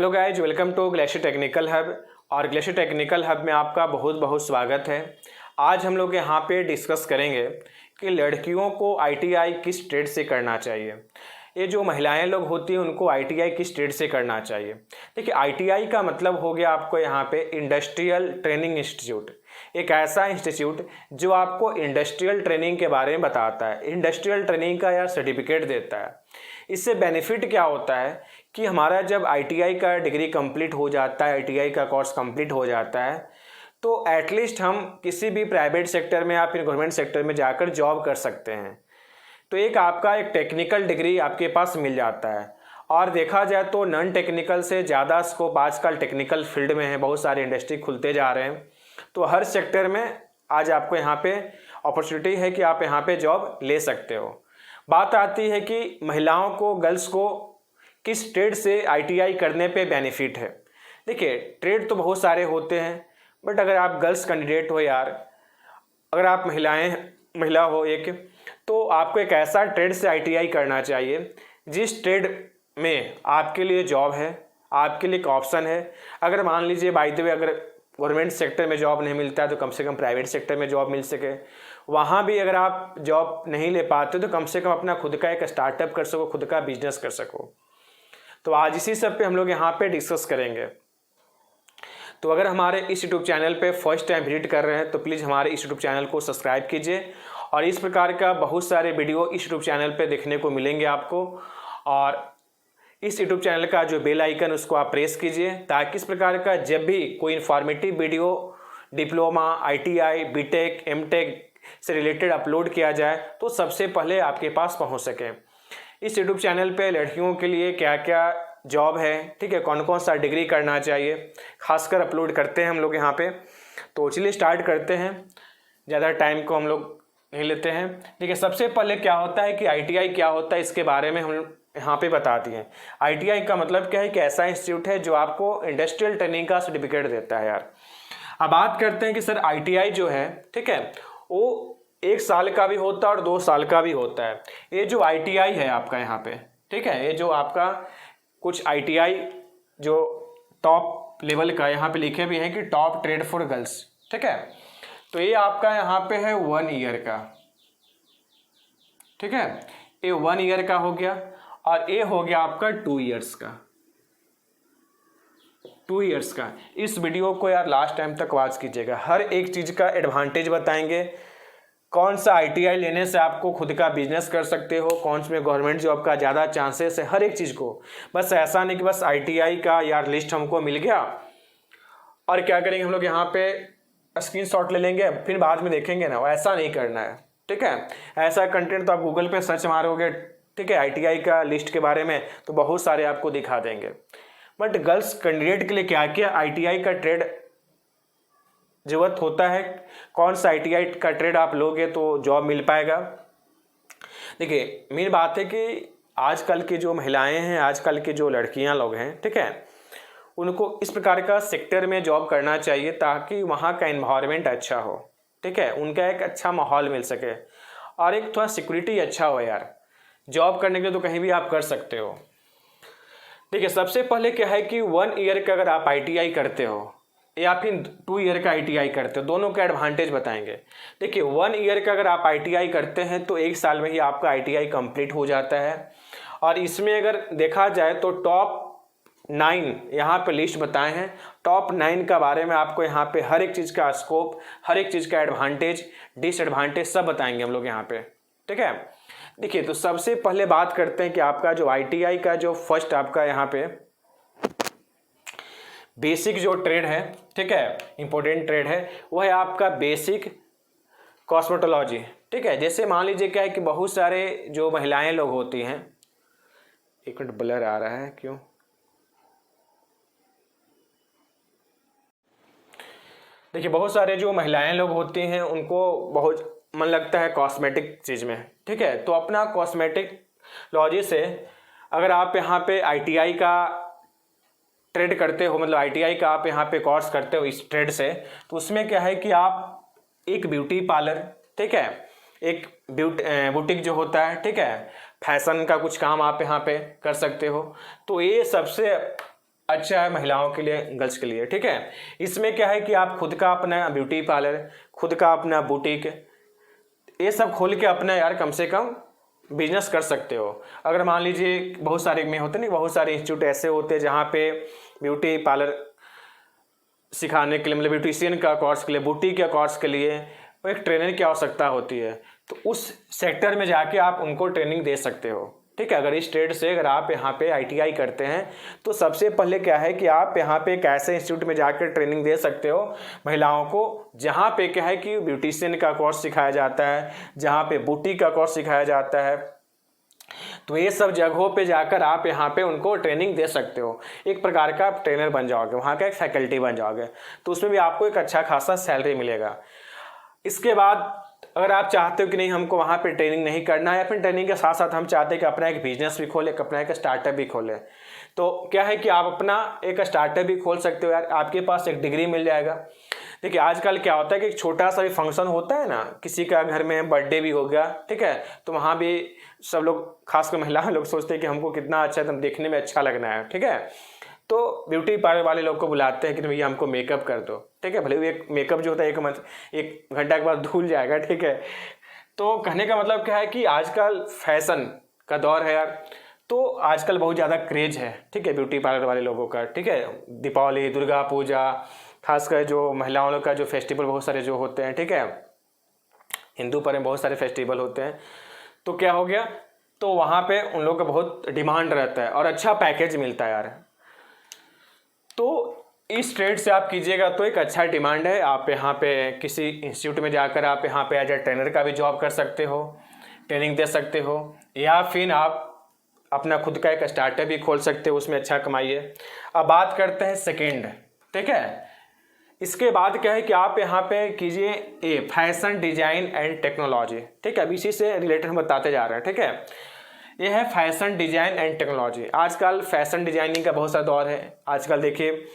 Hello guys, welcome to Glacier Technical Hub. और Glacier Technical Hub में आपका बहुत बहुत स्वागत है। आज हम लोग यहाँ पे डिस्कस करेंगे कि लड़कियों को आईटीआई किस ट्रेड से करना चाहिए। ये जो महिलाएं लोग होती हैं उनको आईटीआई किस ट्रेड से करना चाहिए। देखिए, आईटीआई का मतलब हो गया आपको यहाँ पे इंडस्ट्रियल ट्रेनिंग इंस्टीट्यूट। एक ऐसा इंस्टीट्यूट जो आपको इंडस्ट्रियल ट्रेनिंग के बारे में बताता है, इंडस्ट्रियल ट्रेनिंग का या सर्टिफिकेट देता है। इससे बेनिफिट क्या होता है कि हमारा जब आईटीआई का डिग्री कंप्लीट हो जाता है, आईटीआई का कोर्स कंप्लीट हो जाता है, तो एटलीस्ट हम किसी भी प्राइवेट सेक्टर में या फिर गवर्नमेंट सेक्टर में जाकर जॉब कर सकते हैं। तो एक आपका एक टेक्निकल डिग्री आपके पास मिल जाता है। और देखा जाए तो नॉन टेक्निकल से ज़्यादा स्कोप आजकल टेक्निकल फील्ड में है, बहुत सारे इंडस्ट्री खुलते जा रहे हैं। तो हर सेक्टर में आज आपको यहाँ पे अपॉर्चुनिटी है कि आप यहाँ पे जॉब ले सकते हो। बात आती है कि महिलाओं को, गर्ल्स को किस ट्रेड से आईटीआई करने पे बेनिफिट है। देखिए, ट्रेड तो बहुत सारे होते हैं, बट अगर आप गर्ल्स कैंडिडेट हो यार, अगर आप महिला हो एक, तो आपको एक ऐसा ट्रेड से आईटीआई करना चाहिए जिस ट्रेड में आपके लिए जॉब है, आपके लिए एक ऑप्शन है। अगर मान लीजिए बाय द वे अगर गवर्नमेंट सेक्टर में जॉब नहीं मिलता है तो कम से कम प्राइवेट सेक्टर में जॉब मिल सके। वहाँ भी अगर आप जॉब नहीं ले पाते तो कम से कम अपना खुद का एक स्टार्टअप कर सको, खुद का बिजनेस कर सको। तो आज इसी सब पे हम लोग यहाँ पे डिस्कस करेंगे। तो अगर हमारे इस यूट्यूब चैनल पे फर्स्ट टाइम विजिट कर रहे हैं तो प्लीज़ हमारे इस यूट्यूब चैनल को सब्सक्राइब कीजिए। और इस प्रकार का बहुत सारे वीडियो इस यूट्यूब चैनल पे देखने को मिलेंगे आपको। और इस यूट्यूब चैनल का जो बेल आइकन उसको आप प्रेस कीजिए, ताकि इस प्रकार का जब भी कोई informative video diploma, ITI, B Tech, M Tech से रिलेटेड अपलोड किया जाए तो सबसे पहले आपके पास पहुंच सके। इस यूट्यूब चैनल पे लड़कियों के लिए क्या क्या जॉब है, ठीक है, कौन कौन सा डिग्री करना चाहिए, खासकर अपलोड करते हैं हम लोग यहाँ पे। तो चलिए स्टार्ट करते हैं, ज़्यादा टाइम को हम लोग नहीं लेते हैं। ठीक है, सबसे पहले क्या होता है कि आईटीआई क्या होता है इसके बारे में हम यहाँ पे बताती हैं। आईटीआई का मतलब क्या है कि ऐसा इंस्टीट्यूट है जो आपको इंडस्ट्रियल ट्रेनिंग का सर्टिफिकेट देता है यार। अब बात करते हैं कि सर आईटीआई जो है, ठीक है, वो 1 साल का भी होता है और 2 साल का भी होता है। ये जो आईटीआई है आपका यहाँ पे, ठीक है, ये जो आपका कुछ आईटीआई जो टॉप लेवल का यहाँ पे लिखे भी हैं कि टॉप ट्रेड फॉर गर्ल्स, ठीक है, तो ये आपका यहाँ पे है 1 ईयर का, ठीक है, ये 1 ईयर का हो गया। और ये हो गया आपका 2 ईयर्स का, 2 ईयर्स का। इस वीडियो को यार लास्ट टाइम तक वॉच कीजिएगा, हर एक चीज़ का एडवांटेज बताएंगे। कौन सा आईटीआई लेने से आपको खुद का बिजनेस कर सकते हो, कौन से में गवर्नमेंट जॉब का ज़्यादा चांसेस है, हर एक चीज़ को। बस ऐसा नहीं कि बस आईटीआई का यार लिस्ट हमको मिल गया और क्या करेंगे हम लोग यहाँ पे स्क्रीनशॉट ले लेंगे फिर बाद में देखेंगे ना, ऐसा नहीं करना है, ठीक है। ऐसा कंटेंट तो आप गूगल पे सर्च मारोगे, ठीक है, आईटीआई का लिस्ट के बारे में, तो बहुत सारे आपको दिखा देंगे। बट गर्ल्स कैंडिडेट के लिए क्या क्या आईटीआई का ट्रेड जरूरत होता है, कौन सा आईटीआई का ट्रेड आप लोगे तो जॉब मिल पाएगा। देखिए, मेन बात है कि आजकल की जो महिलाएं हैं, आजकल की जो लड़कियां लोग हैं, ठीक है, उनको इस प्रकार का सेक्टर में जॉब करना चाहिए ताकि वहाँ का एनवायरनमेंट अच्छा हो, ठीक है, उनका एक अच्छा माहौल मिल सके और एक थोड़ा सिक्योरिटी अच्छा हो यार। जॉब करने के लिए तो कहीं भी आप कर सकते हो। ठीक है, सबसे पहले क्या है कि 1 ईयर का अगर आप आईटीआई करते हो या फिर 2 ईयर का आईटीआई करते हो, दोनों का एडवांटेज बताएंगे। देखिए, 1 ईयर का अगर आप आईटीआई करते हैं तो 1 साल में ही आपका आईटीआई कंप्लीट हो जाता है। और इसमें अगर देखा जाए तो टॉप 9 यहाँ पे लिस्ट बताए हैं। टॉप 9 का बारे में आपको यहाँ पे हर एक चीज़ का स्कोप, हर एक चीज़ का एडवांटेज, डिसएडवांटेज सब बताएंगे हम लोग यहाँ पे, ठीक है। देखिए, तो सबसे पहले बात करते हैं कि आपका जो आईटीआई का जो फर्स्ट आपका यहाँ पे बेसिक जो ट्रेड है, ठीक है, इंपॉर्टेंट ट्रेड है, वो है आपका बेसिक कॉस्मेटोलॉजी, ठीक है। जैसे मान लीजिए क्या है कि बहुत सारे जो महिलाएं लोग होती हैं, एक मिनट ब्लर आ रहा है क्यों, देखिए, बहुत सारे जो महिलाएं लोग होती हैं उनको बहुत मन लगता है कॉस्मेटिक चीज़ में, ठीक है। तो अपना कॉस्मेटिकोलॉजी से अगर आप यहाँ पे आईटीआई का ट्रेड करते हो, मतलब आईटीआई का आप यहाँ पे कोर्स करते हो इस ट्रेड से, तो उसमें क्या है कि आप एक ब्यूटी पार्लर, ठीक है, एक बुटीक जो होता है, ठीक है, फैशन का कुछ काम आप यहाँ पे कर सकते हो। तो ये सबसे अच्छा है महिलाओं के लिए, गर्ल्स के लिए, ठीक है। इसमें क्या है कि आप खुद का अपना ब्यूटी पार्लर, खुद का अपना बुटीक, ये सब खोल के अपना यार कम से कम बिजनेस कर सकते हो। अगर मान लीजिए बहुत सारे में होते नहीं, बहुत सारे इंस्टीट्यूट ऐसे होते हैं जहाँ पे ब्यूटी पार्लर सिखाने के लिए, मतलब ब्यूटिशियन का कोर्स के लिए, बुटीक के कोर्स के लिए वो एक ट्रेनर की आवश्यकता होती है, तो उस सेक्टर में जाके आप उनको ट्रेनिंग दे सकते हो, ठीक है। अगर इस ट्रेड से अगर आप यहाँ पे ITI करते हैं तो सबसे पहले क्या है कि आप यहाँ पे एक ऐसे इंस्टीट्यूट में जाकर ट्रेनिंग दे सकते हो महिलाओं को, जहाँ पे क्या है कि ब्यूटिशियन का कोर्स सिखाया जाता है, जहाँ पे बुटीक का कोर्स सिखाया जाता है। तो ये सब जगहों पे जाकर आप यहाँ पे उनको ट्रेनिंग दे सकते हो, एक प्रकार का आप ट्रेनर बन जाओगे, वहाँ का एक फैकल्टी बन जाओगे, तो उसमें भी आपको एक अच्छा खासा सैलरी मिलेगा। इसके बाद अगर आप चाहते हो कि नहीं हमको वहाँ पे ट्रेनिंग नहीं करना है, या फिर ट्रेनिंग के साथ साथ हम चाहते हैं कि अपना एक बिजनेस भी खोलें, अपना एक स्टार्टअप भी खोलें, तो क्या है कि आप अपना एक स्टार्टअप भी खोल सकते हो यार। आपके पास एक डिग्री मिल जाएगा। देखिए आजकल क्या होता है कि एक छोटा सा भी फंक्शन होता है ना, किसी का घर में बर्थडे भी हो गया, ठीक है, तो वहाँ भी सब लोग खासकर महिला लोग सोचते हैं कि हमको कितना अच्छा है, देखने में अच्छा लगना है, ठीक है, तो ब्यूटी पार्लर वाले लोग को बुलाते हैं कि भैया हमको मेकअप कर दो, ठीक है। भले वो एक मेकअप जो होता है एक घंटा के बाद धुल जाएगा, ठीक है। तो कहने का मतलब क्या है कि आजकल फैशन का दौर है यार, तो आजकल बहुत ज़्यादा क्रेज है, ठीक है, ब्यूटी पार्लर वाले लोगों का, ठीक है। दीपावली, दुर्गा पूजा, खासकर जो महिलाओं का जो फेस्टिवल बहुत सारे जो होते हैं, ठीक है, हिंदू पर में बहुत सारे फेस्टिवल होते हैं, तो क्या हो गया, तो वहाँ पे उन लोगों का बहुत डिमांड रहता है और अच्छा पैकेज मिलता है यार। तो इस ट्रेड से आप कीजिएगा तो एक अच्छा डिमांड है। आप यहाँ पे किसी इंस्टीट्यूट में जाकर आप यहाँ पे एज ए ट्रेनर का भी जॉब कर सकते हो, ट्रेनिंग दे सकते हो, या फिर आप अपना खुद का एक स्टार्टअप भी खोल सकते हो, उसमें अच्छा कमाइए। अब बात करते हैं सेकेंड, ठीक है। इसके बाद क्या है कि आप यहाँ पे कीजिए ए फैशन डिजाइन एंड टेक्नोलॉजी, ठीक है। अब इसी से रिलेटेड हम बताते जा रहे हैं, ठीक है। ये है फैशन डिजाइन एंड टेक्नोलॉजी। आजकल फैशन डिजाइनिंग का बहुत सारा दौर है। आजकल देखिए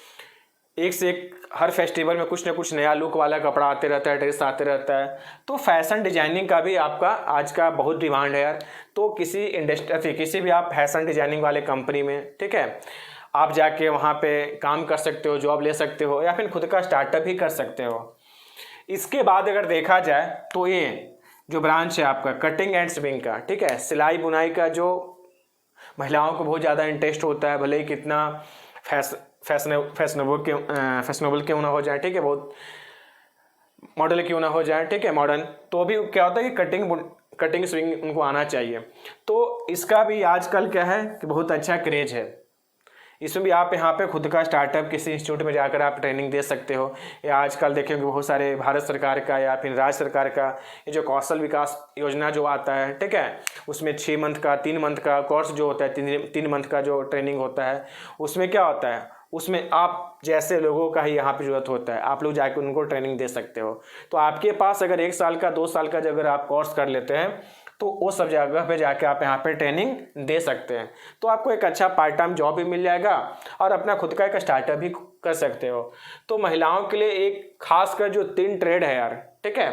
एक से एक हर फेस्टिवल में कुछ ना कुछ नया लुक वाला कपड़ा आते रहता है, ड्रेस आते रहता है, तो फैशन डिजाइनिंग का भी आपका आज का बहुत डिमांड है यार। तो किसी इंडस्ट्री, किसी भी आप फैशन डिजाइनिंग वाले कंपनी में, ठीक है, आप जाके वहाँ पे काम कर सकते हो, जॉब ले सकते हो, या फिर खुद का स्टार्टअप भी कर सकते हो। इसके बाद अगर देखा जाए तो ये जो ब्रांच है आपका कटिंग एंड स्विंग का, ठीक है, सिलाई बुनाई का, जो महिलाओं को बहुत ज़्यादा इंटरेस्ट होता है, भले ही कितना फैशनेबल क्यों ना हो जाए, ठीक है, बहुत मॉडल क्यों ना हो जाए, ठीक है, मॉडर्न, तो भी क्या होता है कि कटिंग स्विंग उनको आना चाहिए। तो इसका भी आजकल क्या है कि बहुत अच्छा क्रेज है। इसमें भी आप यहाँ पे खुद का स्टार्टअप किसी इंस्टीट्यूट में जाकर आप ट्रेनिंग दे सकते हो, या आजकल देखेंगे बहुत सारे भारत सरकार का या फिर राज्य सरकार का ये जो कौशल विकास योजना जो आता है, ठीक है, उसमें 6 मंथ का 3 मंथ का कोर्स जो होता है, 3 मंथ का जो ट्रेनिंग होता है, उसमें क्या होता है, उसमें आप जैसे लोगों का ही यहाँ पे जरूरत होता है, आप लोग जाकर उनको ट्रेनिंग दे सकते हो। तो आपके पास अगर 1 साल का 2 साल का जो अगर आप कोर्स कर लेते हैं तो वो सब जगह पे जाके आप यहाँ पे ट्रेनिंग दे सकते हैं, तो आपको एक अच्छा पार्ट टाइम जॉब भी मिल जाएगा और अपना खुद का एक स्टार्टअप भी कर सकते हो। तो महिलाओं के लिए एक खासकर जो 3 ट्रेड है यार, ठीक है,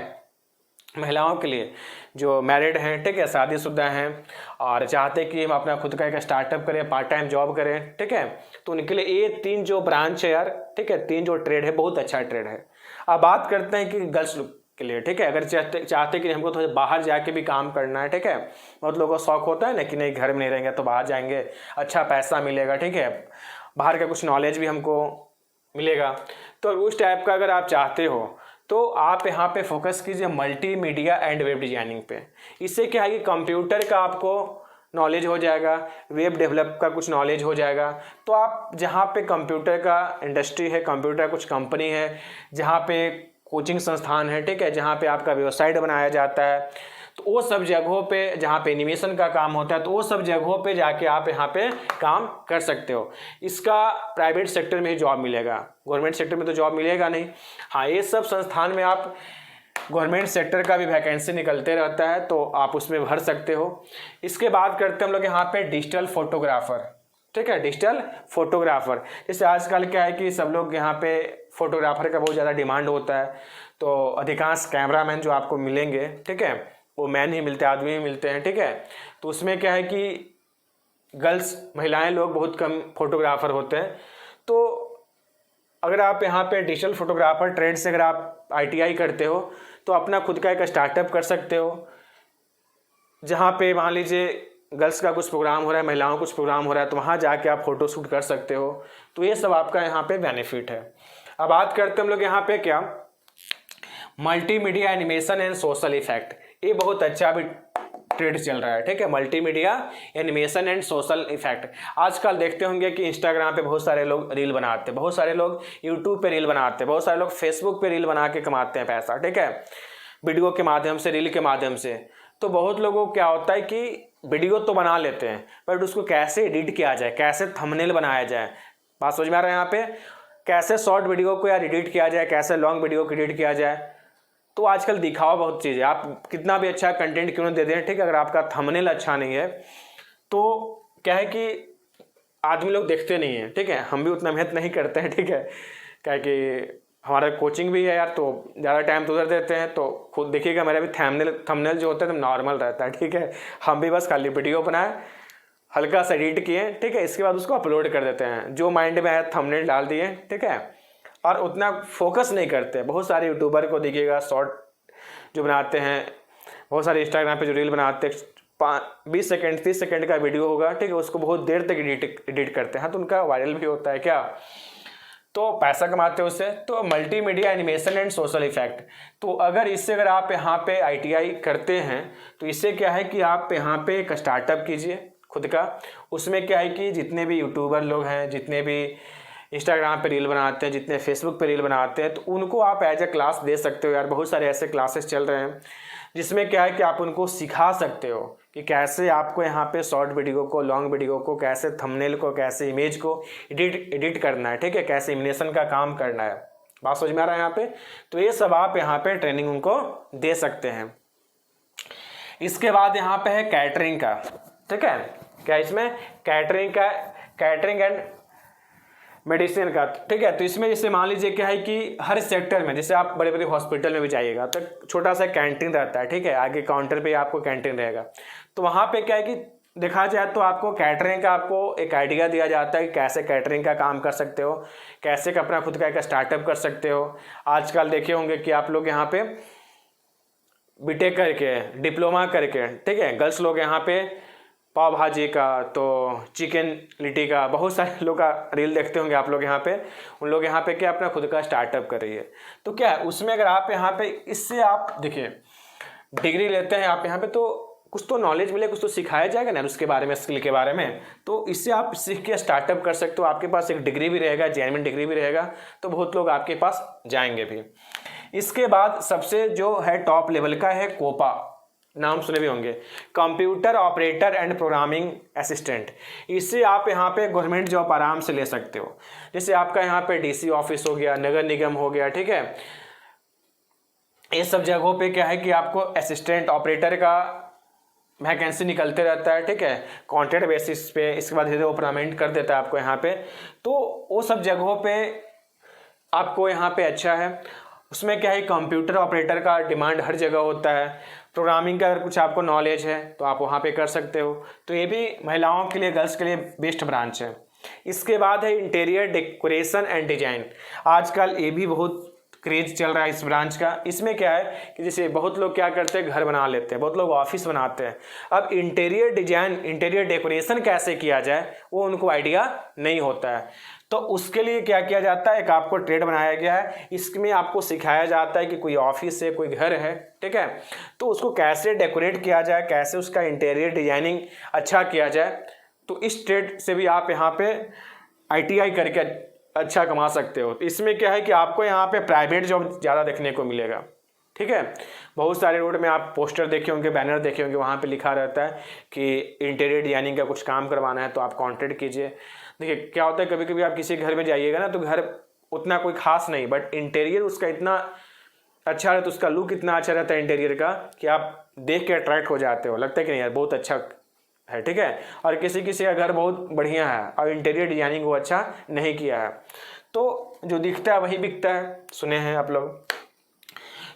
महिलाओं के लिए जो मैरिड हैं, ठीक है, शादीशुदा हैं और चाहते कि हम अपना खुद का एक स्टार्टअप करें, पार्ट टाइम जॉब करें, ठीक है, तो उनके लिए ये 3 जो ब्रांच है यार, ठीक है, 3 जो ट्रेड है बहुत अच्छा ट्रेड है। अब बात करते हैं कि गर्ल्स के लिए, ठीक है, अगर चाहते कि हमको थोड़ा बाहर जाके भी काम करना है, ठीक है, बहुत लोगों को शौक होता है ना कि नहीं घर में नहीं रहेंगे तो बाहर जाएंगे, अच्छा पैसा मिलेगा, ठीक है, बाहर का कुछ नॉलेज भी हमको मिलेगा। तो उस टाइप का अगर आप चाहते हो तो आप यहाँ पे फोकस कीजिए मल्टीमीडिया एंड वेब डिजाइनिंग पे। इससे क्या है कि कंप्यूटर का आपको नॉलेज हो जाएगा, वेब डेवलप का कुछ नॉलेज हो जाएगा। तो आप जहाँ पे कंप्यूटर का इंडस्ट्री है, कंप्यूटर कुछ कंपनी है, जहाँ पे कोचिंग संस्थान है, ठीक है, जहाँ पे आपका वेबसाइट बनाया जाता है, तो वो सब जगहों पे जहाँ पे एनिमेशन का काम होता है, तो वो सब जगहों पे जाके आप यहाँ पे काम कर सकते हो। इसका प्राइवेट सेक्टर में ही जॉब मिलेगा, गवर्नमेंट सेक्टर में तो जॉब मिलेगा नहीं। हाँ, ये सब संस्थान में आप गवर्नमेंट सेक्टर का भी वैकेंसी निकलते रहता है, तो आप उसमें भर सकते हो। इसके बाद करते हैं हम लोग यहाँ पे डिजिटल फोटोग्राफर, ठीक है, डिजिटल फोटोग्राफर। जैसे आजकल क्या है कि सब लोग यहाँ पे फोटोग्राफर का बहुत ज़्यादा डिमांड होता है, तो अधिकांश कैमरामैन जो आपको मिलेंगे, ठीक है, वो मैन ही मिलते हैं, आदमी ही मिलते हैं, ठीक है। तो उसमें क्या है कि गर्ल्स महिलाएं लोग बहुत कम फोटोग्राफर होते हैं। तो अगर आप यहाँ पे डिजिटल फोटोग्राफर ट्रेड से अगर आप ITI करते हो तो अपना खुद का एक स्टार्टअप कर सकते हो, जहाँ पे मान लीजिए गर्ल्स का कुछ प्रोग्राम हो रहा है, महिलाओं का कुछ प्रोग्राम हो रहा है, तो वहाँ जाके आप फोटो शूट कर सकते हो। तो ये सब आपका यहाँ पे बेनिफिट है। अब बात करते हैं हम लोग यहाँ पे क्या, multimedia animation and social effect. ये बहुत अच्छा भी ट्रेंड चल रहा है, ठीक है, multimedia animation and social effect. आजकल देखते होंगे कि इंस्टाग्राम पे बहुत सारे लोग रील बनाते हैं, बहुत सारे लोग यूट्यूब पे रील बनाते हैं, बहुत सारे लोग फेसबुक पे रील बना के कमाते हैं पैसा, ठीक है, वीडियो के माध्यम से, रील के माध्यम से। तो बहुत लोगों को क्या होता है कि वीडियो तो बना लेते हैं, बट उसको कैसे एडिट किया जाए, कैसे थंबनेल बनाया जाए, बात समझ में आ रहा है यहाँ पे, कैसे शॉर्ट वीडियो को यार एडिट किया जाए, कैसे लॉन्ग वीडियो को एडिट किया जाए। तो आजकल दिखावा बहुत चीज़ है, आप कितना भी अच्छा कंटेंट क्यों ना दे दें, ठीक है, अगर आपका थंबनेल अच्छा नहीं है तो क्या है कि आदमी लोग देखते नहीं हैं, ठीक है, हम भी उतना मेहनत नहीं करते हैं, ठीक है, क्या कि हमारा कोचिंग भी है यार, तो ज़्यादा टाइम तो उधर देते हैं। तो खुद देखिएगा मेरा भी थंबनेल जो होता है तो नॉर्मल रहता है, ठीक है, हम भी बस खाली वीडियो बनाए, हल्का सा एडिट किए, ठीक है, इसके बाद उसको अपलोड कर देते हैं, जो माइंड में आया थंबनेल डाल दिए, ठीक है, और उतना फोकस नहीं करते। बहुत सारे यूट्यूबर को देखिएगा शॉर्ट जो बनाते हैं, बहुत सारे इंस्टाग्राम पे जो रील बनाते हैं, 20 सेकंड 30 सेकंड का वीडियो होगा, ठीक है, उसको बहुत देर तक एडिट करते हैं, तो उनका वायरल भी होता है क्या, तो पैसा कमाते हैं उससे। तो multimedia animation and social effect, तो अगर इससे अगर आप यहाँ पे ITI करते हैं तो इससे क्या है कि आप यहाँ पे एक स्टार्टअप कीजिए खुद का। उसमें क्या है कि जितने भी यूट्यूबर लोग हैं, जितने भी इंस्टाग्राम पे रील बनाते हैं, जितने फेसबुक पे रील बनाते हैं, तो उनको आप एज ए क्लास दे सकते हो यार। बहुत सारे ऐसे क्लासेस चल रहे हैं जिसमें क्या है कि आप उनको सिखा सकते हो कि कैसे आपको यहाँ पे शॉर्ट वीडियो को, लॉन्ग वीडियो को, कैसे थंबनेल को, कैसे इमेज को एडिट करना है, ठीक है, कैसे एनिमेशन का काम करना है। बात समझ में आ रहा है यहाँ पे, तो ये सब आप यहाँ पे ट्रेनिंग उनको दे सकते हैं। इसके बाद यहाँ पे है कैटरिंग का, ठीक है, क्या इसमें कैटरिंग एंड मेडिसिन का, ठीक है। तो इसमें जैसे मान लीजिए क्या है कि हर सेक्टर में, जैसे आप बड़े बड़े हॉस्पिटल में भी जाइएगा तो छोटा सा कैंटीन रहता है, ठीक है, आगे काउंटर पे आपको कैंटीन रहेगा। तो वहाँ पे क्या है कि देखा जाए तो आपको कैटरिंग का आपको एक आइडिया दिया जाता है कि कैसे कैटरिंग का काम कर सकते हो, कैसे अपना खुद का एक स्टार्टअप कर सकते हो। आजकल देखे होंगे कि आप लोग यहाँ पे बीटेक करके, डिप्लोमा करके, ठीक है, गर्ल्स लोग यहाँ पे पाव भाजी का, तो चिकन लिट्टी का, बहुत सारे लोग का रील देखते होंगे आप लोग यहाँ पे। उन लोग यहाँ पे क्या अपना खुद का स्टार्टअप कर रही है। तो क्या है उसमें अगर आप यहाँ पे इससे आप देखिए डिग्री लेते हैं आप यहाँ पे, तो कुछ तो नॉलेज मिले, कुछ तो सिखाया जाएगा ना उसके बारे में, स्किल के बारे में। तो इससे आप सीख के स्टार्टअप कर सकते हो, आपके पास एक डिग्री भी रहेगा, जेन्युइन डिग्री भी रहेगा, तो बहुत लोग आपके पास जाएंगे भी। इसके बाद सबसे जो है टॉप लेवल का है कोपा, नाम सुने भी होंगे, computer operator and programming assistant. इससे आप यहाँ पे गवर्नमेंट जॉब आराम से ले सकते हो। जैसे आपका यहाँ पे DC ऑफिस हो गया, नगर निगम हो गया, ठीक है, ये सब जगहों पे क्या है कि आपको असिस्टेंट ऑपरेटर का वैकेंसी निकलते रहता है, ठीक है, कॉन्ट्रैक्ट बेसिस पे। इसके बाद धीरे वो परमानेंट कर देता है आपको यहाँ पे। तो वो सब जगहों पे आपको यहाँ पे अच्छा है। उसमें क्या है कंप्यूटर ऑपरेटर का डिमांड हर जगह होता है। प्रोग्रामिंग का अगर कुछ आपको नॉलेज है तो आप वहाँ पे कर सकते हो। तो ये भी महिलाओं के लिए, गर्ल्स के लिए बेस्ट ब्रांच है। इसके बाद है इंटीरियर डेकोरेशन एंड डिजाइन। आजकल ये भी बहुत क्रेज चल रहा है इस ब्रांच का। इसमें क्या है कि जैसे बहुत लोग क्या करते हैं, घर बना लेते हैं, बहुत लोग ऑफिस बनाते हैं। अब इंटीरियर डिजाइन, इंटीरियर डेकोरेशन कैसे किया जाए वो उनको आइडिया नहीं होता है। तो उसके लिए क्या किया जाता है, एक आपको ट्रेड बनाया गया है, इसमें आपको सिखाया जाता है कि कोई ऑफिस है, कोई घर है, ठीक है, तो उसको कैसे डेकोरेट किया जाए, कैसे उसका इंटीरियर डिजाइनिंग अच्छा किया जाए। तो इस ट्रेड से भी आप यहाँ पे ITI करके अच्छा कमा सकते हो। इसमें क्या है कि आपको यहाँ पे प्राइवेट जॉब ज़्यादा देखने को मिलेगा, ठीक है। बहुत सारे रोड में आप पोस्टर देखे होंगे, बैनर देखे होंगे, वहाँ पे लिखा रहता है कि इंटीरियर डिजाइनिंग का कुछ काम करवाना है तो आप कॉन्टेक्ट कीजिए। देखिए क्या होता है, कभी कभी आप किसी घर में जाइएगा ना तो घर उतना कोई खास नहीं, बट इंटीरियर उसका इतना अच्छा रहता है, उसका लुक इतना अच्छा रहता है इंटीरियर का कि आप देख के अट्रैक्ट हो जाते हो, लगता है कि नहीं यार बहुत अच्छा है, ठीक है। और किसी किसी का घर बहुत बढ़िया है और इंटीरियर डिजाइनिंग वो अच्छा नहीं किया है, तो जो दिखता है वही बिकता है, सुने हैं आप लोग।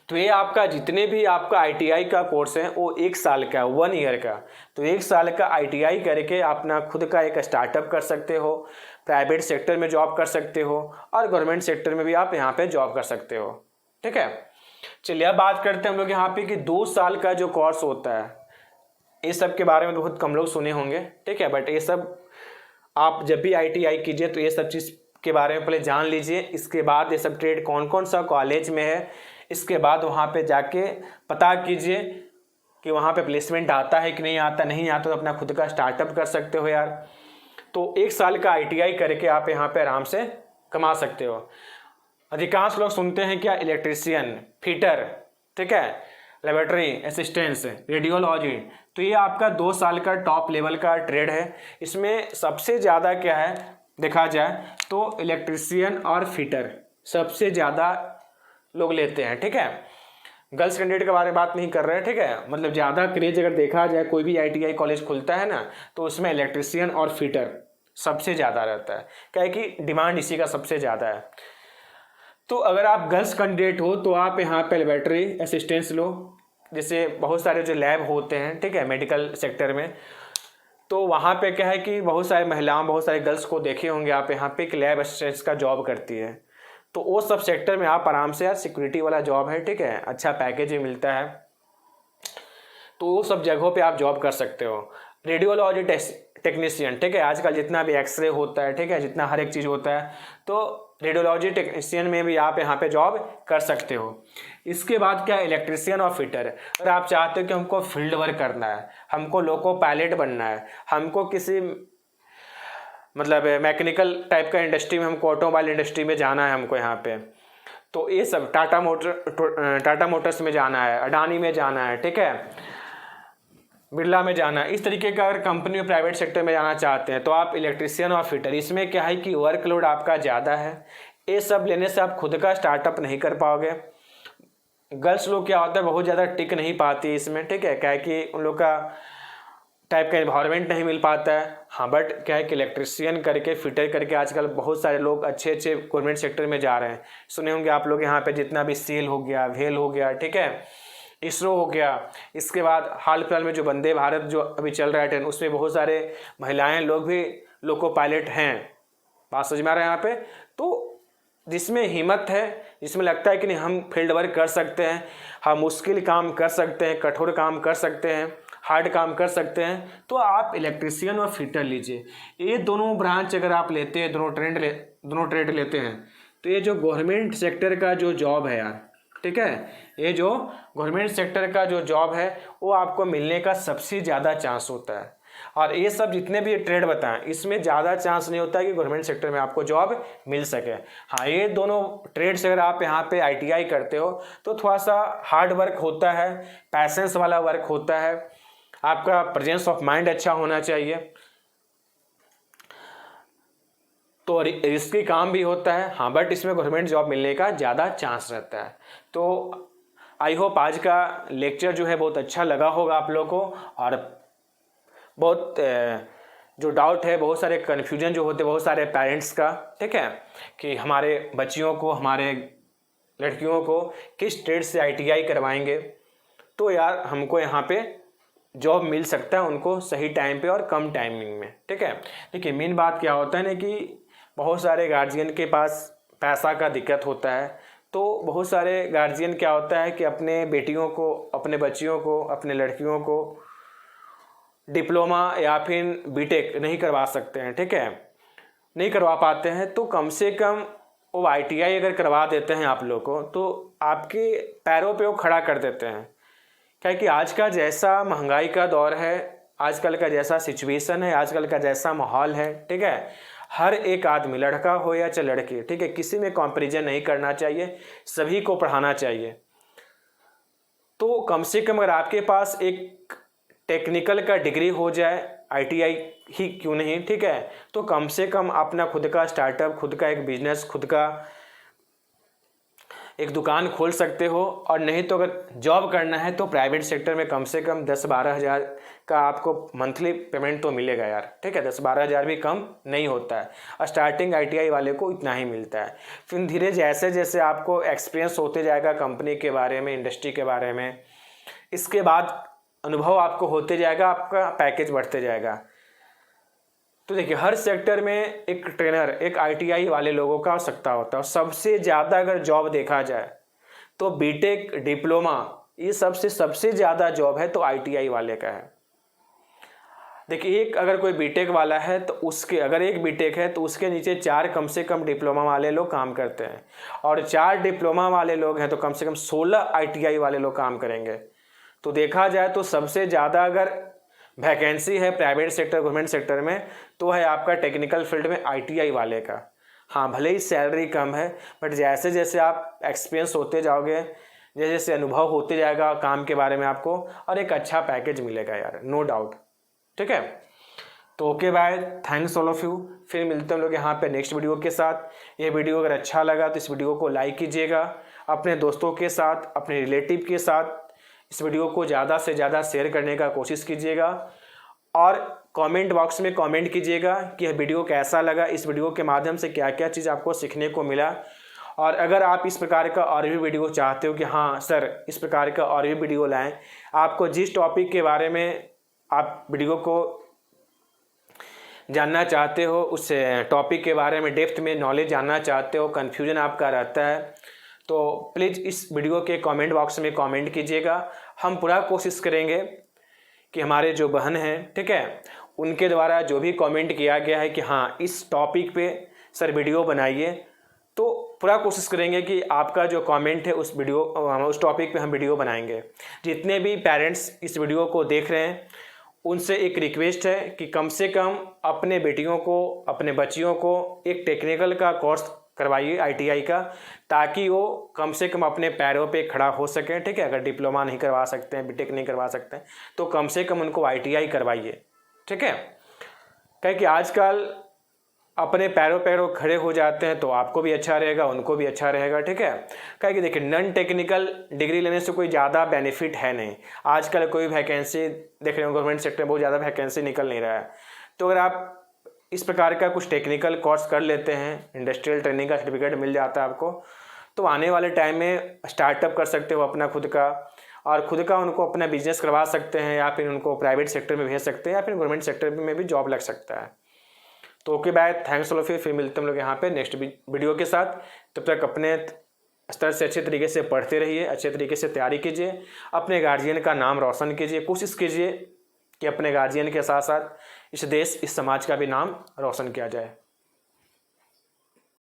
तो ये आपका जितने भी आपका ITI का कोर्स है वो 1 साल का, 1 ईयर का। तो 1 साल का ITI करके अपना खुद का एक स्टार्टअप कर सकते हो, प्राइवेट सेक्टर में जॉब कर सकते हो और गवर्नमेंट सेक्टर में भी आप यहाँ पे जॉब कर सकते हो। ठीक है, चलिए अब बात करते हैं हम लोग यहाँ पे कि 2 साल का जो कोर्स होता है, ये सब के बारे में बहुत कम लोग सुने होंगे। ठीक है, बट ये सब आप जब भी ITI कीजिए तो ये सब चीज़ के बारे में पहले जान लीजिए। इसके बाद ये सब ट्रेड कौन कौन सा कॉलेज में है, इसके बाद वहाँ पे जाके पता कीजिए कि वहाँ पे प्लेसमेंट आता है कि नहीं आता। नहीं आता तो अपना खुद का स्टार्टअप कर सकते हो यार। तो 1 साल का ITI करके आप यहाँ पे आराम से कमा सकते हो। अधिकांश लोग सुनते हैं क्या, इलेक्ट्रीशियन, फिटर, ठीक है, लेबोरेटरी असिस्टेंट्स, रेडियोलॉजी, तो ये आपका 2 साल का टॉप लेवल का ट्रेड है। इसमें सबसे ज़्यादा क्या है देखा जाए तो इलेक्ट्रीशियन और फिटर सबसे ज़्यादा लोग लेते हैं। ठीक है, गर्ल्स कैंडिडेट के बारे में बात नहीं कर रहे हैं। ठीक है, मतलब ज़्यादा क्रेज अगर देखा जाए, कोई भी ITI कॉलेज खुलता है ना तो उसमें इलेक्ट्रीशियन और फिटर सबसे ज़्यादा रहता है, क्या है कि डिमांड इसी का सबसे ज़्यादा है। तो अगर आप गर्ल्स कैंडिडेट हो तो आप यहाँ पे लेबोरेटरी असिस्टेंट्स लो, जैसे बहुत सारे जो लैब होते हैं, ठीक है, मेडिकल सेक्टर में, तो वहाँ पे क्या है कि बहुत सारे महिलाओं, बहुत सारे गर्ल्स को देखे होंगे आप यहाँ पे कि लैब असिस्टेंट्स का जॉब करती है। तो वो सब सेक्टर में आप आराम से, यार सिक्योरिटी वाला जॉब है, ठीक है, अच्छा पैकेज भी मिलता है, तो वो सब जगहों पे आप जॉब कर सकते हो। रेडियोलॉजी टेक्नीशियन, ठीक है, आजकल जितना भी एक्सरे होता है, ठीक है, जितना हर एक चीज़ होता है, तो रेडियोलॉजी टेक्नीशियन में भी आप यहाँ पे जॉब कर सकते हो। इसके बाद क्या, इलेक्ट्रीशियन और फिटर। अगर आप चाहते हो कि हमको फील्ड वर्क करना है, हमको लोको पायलट बनना है, हमको किसी मतलब मैकेनिकल टाइप का इंडस्ट्री में, हमको ऑटोमोबाइल इंडस्ट्री में जाना है हमको यहाँ पे, तो ये सब टाटा मोटर्स में जाना है, अडानी में जाना है, ठीक है, बिरला में जाना है, इस तरीके का अगर कंपनी में प्राइवेट सेक्टर में जाना चाहते हैं तो आप इलेक्ट्रीशियन और फिटर। इसमें क्या है कि वर्कलोड आपका ज़्यादा है, ये सब लेने से आप खुद का स्टार्टअप नहीं कर पाओगे। गर्ल्स लोग क्या होता है, बहुत ज़्यादा टिक नहीं पाती इसमें, ठीक है, क्या है कि उन लोग का टाइप का इन्वायरमेंट नहीं मिल पाता है। हाँ, बट क्या है कि इलेक्ट्रीशियन करके, फिटर करके आजकल बहुत सारे लोग अच्छे अच्छे गवर्नमेंट सेक्टर में जा रहे हैं। सुने होंगे आप लोग यहाँ पे जितना भी सेल हो गया, वेल हो गया, ठीक है, इसरो हो गया, इसके बाद हाल फिलहाल में जो वंदे भारत जो अभी चल रहा है ट्रेन, उसमें बहुत सारे महिलाएं लोग भी लोको पायलट हैं। बात समझ में आ रहा है यहाँ पे। तो जिसमें हिम्मत है, जिसमें लगता है कि नहीं हम फील्ड वर्क कर सकते हैं, हम मुश्किल काम कर सकते हैं, कठोर काम कर सकते हैं, हार्ड काम कर सकते हैं, तो आप इलेक्ट्रीशियन और फिटर लीजिए। ये दोनों ब्रांच अगर आप लेते हैं, दोनों ट्रेड लेते हैं, तो ये जो गवर्नमेंट सेक्टर का जो जॉब है यार, ठीक है, ये जो गवर्नमेंट सेक्टर का जो जॉब है वो आपको मिलने का सबसे ज़्यादा चांस होता है। और ये सब जितने भी ट्रेड बताएं, इसमें ज़्यादा चांस नहीं होता है कि गवर्नमेंट सेक्टर में आपको जॉब मिल सके। हाँ, ये दोनों ट्रेड्स अगर आप यहाँ पे ITI करते हो तो थोड़ा सा हार्ड वर्क होता है, पैसेंस वाला वर्क होता है, आपका प्रेजेंस ऑफ माइंड अच्छा होना चाहिए, तो रिस्की काम भी होता है। हाँ, बट इसमें गवर्नमेंट जॉब मिलने का ज़्यादा चांस रहता है। तो आई होप आज का लेक्चर जो है बहुत अच्छा लगा होगा आप लोगों को, और बहुत जो डाउट है, बहुत सारे कन्फ्यूजन जो होते हैं बहुत सारे पेरेंट्स का, ठीक है, कि हमारे बच्चियों को, हमारे लड़कियों को किस ट्रेड से ITI करवाएंगे, तो यार हमको यहाँ पे जॉब मिल सकता है उनको सही टाइम पे और कम टाइमिंग में। ठीक है, देखिए मेन बात क्या होता है ना कि बहुत सारे गार्जियन के पास पैसा का दिक्कत होता है, तो बहुत सारे गार्जियन क्या होता है कि अपने बेटियों को, अपने बच्चियों को, अपने लड़कियों को डिप्लोमा या फिर BTech नहीं करवा सकते हैं, ठीक है, नहीं करवा पाते हैं, तो कम से कम वो ITI अगर करवा देते हैं आप लोग को तो आपके पैरों पे वो खड़ा कर देते हैं। क्या है कि आज का जैसा महंगाई का दौर है, आजकल का जैसा सिचुएशन है, आजकल का जैसा माहौल है, ठीक है, हर एक आदमी, लड़का हो या चाहे लड़की, ठीक है, किसी में कंपैरिजन नहीं करना चाहिए, सभी को पढ़ाना चाहिए। तो कम से कम अगर आपके पास एक टेक्निकल का डिग्री हो जाए, ITI ही क्यों नहीं, ठीक है, तो कम से कम अपना खुद का स्टार्टअप, खुद का एक बिजनेस, खुद का एक दुकान खोल सकते हो। और नहीं तो अगर जॉब करना है तो प्राइवेट सेक्टर में कम से कम 10-12 हज़ार का आपको मंथली पेमेंट तो मिलेगा यार, ठीक है, 10-12 हज़ार भी कम नहीं होता है, और स्टार्टिंग ITI वाले को इतना ही मिलता है। फिर धीरे जैसे जैसे आपको एक्सपीरियंस होते जाएगा कंपनी के बारे में, इंडस्ट्री के बारे में, इसके बाद अनुभव आपको होते जाएगा, आपका पैकेज बढ़ते जाएगा। तो देखिए हर सेक्टर में एक ट्रेनर, एक ITI वाले लोगों का आवश्यकता होता है। और सबसे ज़्यादा अगर जॉब देखा जाए तो बीटेक, डिप्लोमा, ये सबसे ज़्यादा जॉब है तो ITI वाले का है। देखिए एक अगर कोई बीटेक वाला है तो उसके, अगर एक बीटेक है तो उसके नीचे 4 कम से कम डिप्लोमा वाले लोग काम करते हैं, और 4 डिप्लोमा वाले लोग हैं तो कम से कम 16 ITI वाले लोग काम करेंगे। तो देखा जाए तो सबसे ज़्यादा अगर वैकेंसी है प्राइवेट सेक्टर, गवर्नमेंट सेक्टर में, तो है आपका टेक्निकल फील्ड में ITI वाले का। हाँ, भले ही सैलरी कम है, बट जैसे जैसे आप एक्सपीरियंस होते जाओगे, जैसे जैसे अनुभव होते जाएगा काम के बारे में आपको, और एक अच्छा पैकेज मिलेगा यार, नो डाउट। ठीक है, तो okay bye, thanks all of you. फिर मिलते हैं हम लोग यहाँ पे नेक्स्ट वीडियो के साथ। ये वीडियो अगर अच्छा लगा तो इस वीडियो को लाइक कीजिएगा, अपने दोस्तों के साथ, अपने रिलेटिव के साथ इस वीडियो को ज़्यादा से ज़्यादा शेयर करने का कोशिश कीजिएगा, और कमेंट बॉक्स में कमेंट कीजिएगा कि यह वीडियो कैसा लगा, इस वीडियो के माध्यम से क्या क्या चीज़ आपको सीखने को मिला। और अगर आप इस प्रकार का और भी वीडियो चाहते हो कि हाँ सर इस प्रकार का और भी वीडियो लाएं, आपको जिस टॉपिक के बारे में आप वीडियो को जानना चाहते हो, उस टॉपिक के बारे में डेप्थ में नॉलेज जानना चाहते हो, कन्फ्यूजन आपका रहता है, तो प्लीज़ इस वीडियो के कमेंट बॉक्स में कमेंट कीजिएगा। हम पूरा कोशिश करेंगे कि हमारे जो बहन हैं, ठीक है, उनके द्वारा जो भी कमेंट किया गया है कि हाँ इस टॉपिक पे सर वीडियो बनाइए, तो पूरा कोशिश करेंगे कि आपका जो कमेंट है उस टॉपिक पे हम वीडियो बनाएंगे। जितने भी पेरेंट्स इस वीडियो को देख रहे हैं उनसे एक रिक्वेस्ट है कि कम से कम अपने बेटियों को, अपने बच्चियों को एक टेक्निकल का कोर्स करवाइए ITI का, ताकि वो कम से कम अपने पैरों पे खड़ा हो सकें। ठीक है, अगर डिप्लोमा नहीं करवा सकते हैं, बीटेक नहीं करवा सकते हैं, तो कम से कम उनको ITI करवाइए। ठीक है, क्योंकि आजकल अपने पैरों खड़े हो जाते हैं तो आपको भी अच्छा रहेगा, उनको भी अच्छा रहेगा। ठीक है, क्योंकि देखिए नॉन टेक्निकल डिग्री लेने से कोई ज़्यादा बेनिफिट है नहीं। आजकल कोई वैकेंसी देख रहे हो, गवर्नमेंट सेक्टर में बहुत ज़्यादा वैकेंसी निकल नहीं रहा है। तो अगर आप इस प्रकार का कुछ टेक्निकल कोर्स कर लेते हैं, इंडस्ट्रियल ट्रेनिंग का सर्टिफिकेट मिल जाता है आपको, तो आने वाले टाइम में स्टार्टअप कर सकते हो अपना खुद का, और खुद का उनको अपना बिजनेस करवा सकते हैं, या फिर उनको प्राइवेट सेक्टर में भेज सकते हैं, या फिर गवर्नमेंट सेक्टर में भी जॉब लग सकता है। तो okay bye, thanks all of you. फिर मिलते हैं हम लोग यहाँ पे नेक्स्ट वीडियो के साथ। तब तक अपने स्तर से अच्छे तरीके से पढ़ते रहिए, अच्छे तरीके से तैयारी कीजिए, अपने गार्जियन का नाम रोशन कीजिए। कोशिश कीजिए कि अपने गार्जियन के साथ साथ इस देश, इस समाज का भी नाम रोशन किया जाए।